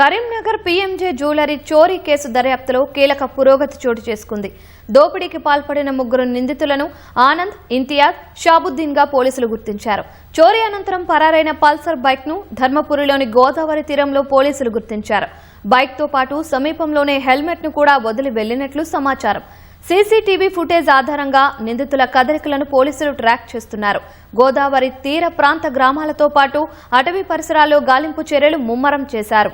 Karimnagar PMJ jewellery చోరీ case దర్యాప్తులో కీలక పురోగతి చోటు చేసుకుంది. దోపిడీకి పాల్పడిన ముగ్గురు నిందితులను ఆనంద్, ఇంతియాజ్, షాబుద్దీన్ గా పోలీసులు గుర్తించారు. చోరీ అనంతరం పరారైన పల్సర్ బైక్ ను ధర్మపురిలోని గోదావరి తీరంలో పోలీసులు గుర్తించారు. బైక్ తో పాటు సమీపంలోనే హెల్మెట్ ను కూడా వదిలి వెళ్లినట్లు సమాచారం. సీసీటీవీ ఫుటేజ్ ఆధారంగా నిందితుల కదలికలను పోలీసులు ట్రాక్ చేస్తున్నారు. గోదావరి తీర ప్రాంత గ్రామాలతో పాటు అటవీ పరిసరాల్లో గాలింపు చర్యలు ముమ్మరం చేశారు.